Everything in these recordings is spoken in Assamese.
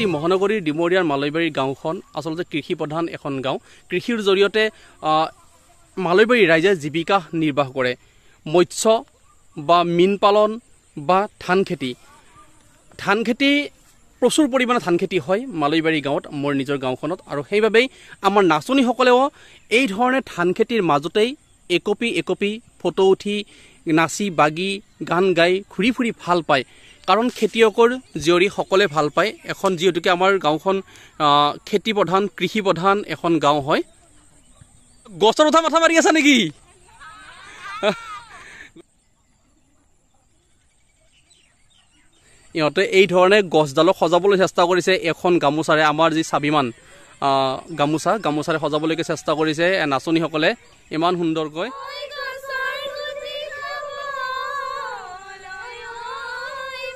গুৱাহাটী মহানগৰীৰ ডিমৰীয়াৰ মালৈবাৰী গাঁওখন আচলতে কৃষি প্ৰধান এখন গাঁও। কৃষিৰ জৰিয়তে মালৈবাৰী ৰাইজে জীৱিকা নিৰ্বাহ কৰে। মৎস্য বা মীন পালন বা ধান খেতি প্ৰচুৰ পৰিমাণে ধান খেতি হয় মালৈবাৰী গাঁৱত, মোৰ নিজৰ গাঁওখনত। আৰু সেইবাবেই আমাৰ নাচনীসকলেও এই ধৰণে ধান খেতিৰ মাজতেই একপি ফটো উঠি নাচি বাগি গান গাই ঘূৰি ফুৰি ভাল পায়। কাৰণ খেতিয়কৰ জীয়ৰী সকলোৱে ভাল পায়। এখন যিহেতুকে আমাৰ গাঁওখন খেতি প্ৰধান কৃষি প্ৰধান এখন গাঁও হয়। গছৰ উঠা মাথা মাৰি আছা নেকি? ইহঁতে এই ধৰণে গছডালক সজাবলৈ চেষ্টা কৰিছে এখন গামোচাৰে। আমাৰ যি স্বাভিমান গামোচাৰে সজাবলৈকে চেষ্টা কৰিছে নাচনীসকলে ইমান সুন্দৰকৈ।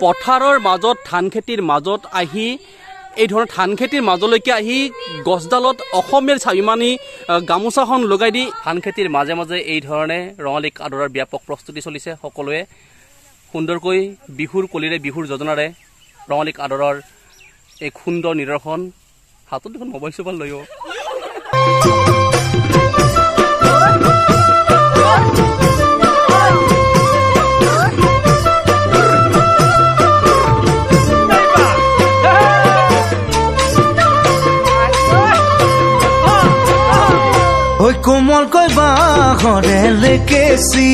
পথাৰৰ মাজত ধান খেতিৰ মাজত আহি এই ধৰণৰ ধান খেতিৰ মাজলৈকে আহি গছডালত অসমীয়াৰ স্বাভিমানী গামোচাখন লগাই দি ধান খেতিৰ মাজে মাজে এই ধৰণে ৰঙালী আদৰাৰ ব্যাপক প্ৰস্তুতি চলিছে। সকলোৱে সুন্দৰকৈ বিহুৰ কলিৰে বিহুৰ যোজনাৰে ৰঙালী আদৰৰ এক সুন্দৰ নিদৰ্শন। হাতত দেখোন মোবাইল চোবাইল লৈ কোমলকৈ বাঁহৰে লেকেচি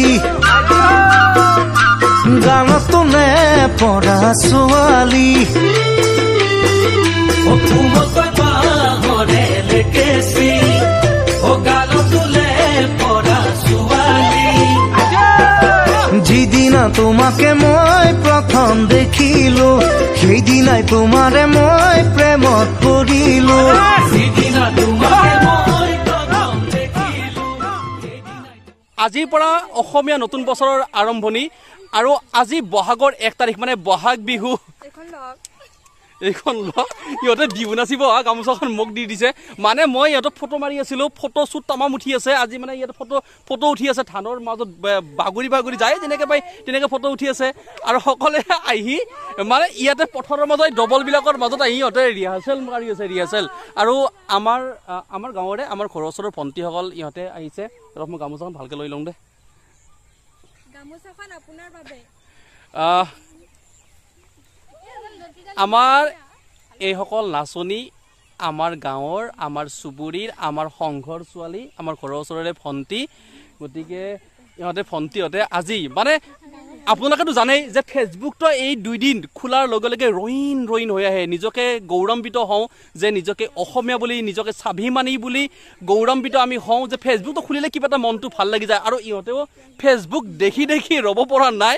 গানত নে পৰা ছোৱালী। কোমলকৈ বাঁহৰে লেকেচি গানত নে পৰা ছোৱালী। যিদিনা তোমাকে মই প্ৰথম দেখিলো সেইদিনাই তোমাৰে মই প্ৰেমত পৰিলো। যিদিনা তোমাকে আজিৰ পৰা অসমীয়া নতুন বছৰৰ আৰম্ভণি। আৰু আজি বহাগৰ 1 তাৰিখ মানে বহাগ বিহু। এইখন ইহঁতে বিহু নাচিব গামোচাখন মোক দি দিছে। মানে মই ইহঁতক ফটো মাৰি আছিলোঁ, ফটো শ্বুট তামাম উঠি আছে আজি। মানে ইয়াতে ফটো উঠি আছে ধানৰ মাজত বাগৰি যায় যেনেকৈ পাই তেনেকৈ ফটো উঠি আছে। আৰু সকলোৱে আহি মানে ইয়াতে পথাৰৰ মাজত ডবলবিলাকৰ মাজত আহি ইহঁতে ৰিহাৰ্চেল মাৰি আছে আৰু আমাৰ গাঁৱৰে আমাৰ ঘৰৰ ওচৰৰ ভণ্টিসকল ইহঁতে আহিছে। মই গামোচাখন ভালকৈ লৈ লওঁ দে। আমাৰ এইসকল নাচনী আমাৰ গাঁৱৰ, আমাৰ চুবুৰীৰ, আমাৰ সংঘৰ ছোৱালী, আমাৰ ঘৰৰ ওচৰৰে ভণ্টি। গতিকে ভণ্টিহঁতে আজি মানে আপোনালোকেতো জানেই যে ফেচবুকটো এই 2 দিন খোলাৰ লগে লগে ৰঙীন হৈ আহে। নিজকে গৌৰৱান্বিত হওঁ যে নিজকে অসমীয়া বুলি, নিজকে স্বাভিমানী বুলি গৌৰৱান্বিত আমি হওঁ যে ফেচবুকটো খুলিলে কিবা এটা মনটো ভাল লাগি যায়। আৰু ইহঁতেও ফেচবুক দেখি ৰ'ব পৰা নাই।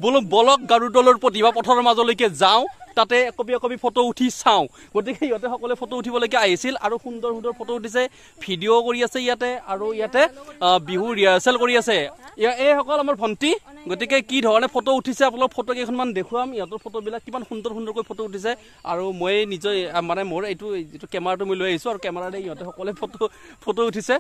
বোলো বলক গাৰুতলৰ প্ৰতিভা পথাৰৰ মাজলৈকে যাওঁ, তাতে একপি ফটো উঠি চাওঁ। গতিকে ইহঁতে সকলোৱে ফটো উঠিবলৈকে আহিছিল আৰু সুন্দৰ ফটো উঠিছে, ভিডিঅ' কৰি আছে ইয়াতে। আৰু ইয়াতে বিহু ৰিহাৰ্চেল কৰি আছে এইসকল আমাৰ ভণ্টি। গতিকে কি ধৰণে ফটো উঠিছে আপোনালোক ফটো কেইখনমান দেখুৱাম। ইহঁতৰ ফটোবিলাক কিমান সুন্দৰকৈ ফটো উঠিছে। আৰু মই নিজে মানে মোৰ যিটো কেমেৰাটো মই লৈ আহিছোঁ আৰু কেমেৰাৰে ইহঁতে সকলোৱে ফটো উঠিছে।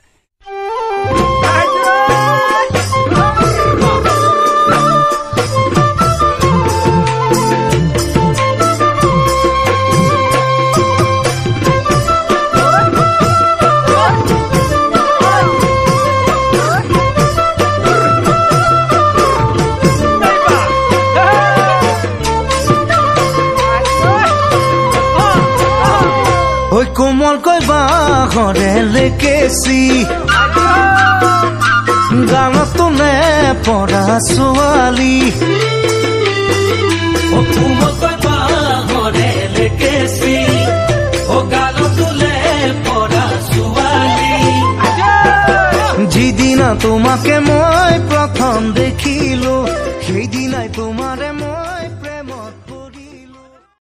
কোমলকৈ বাঁহৰে লেকেচি গানত নে পৰা ছোৱালী। কোমলকৈ বাঁহৰে লেকেচি গানত নে পৰা ছোৱালী। যিদিনা তোমাকে মই প্ৰথম দেখিলো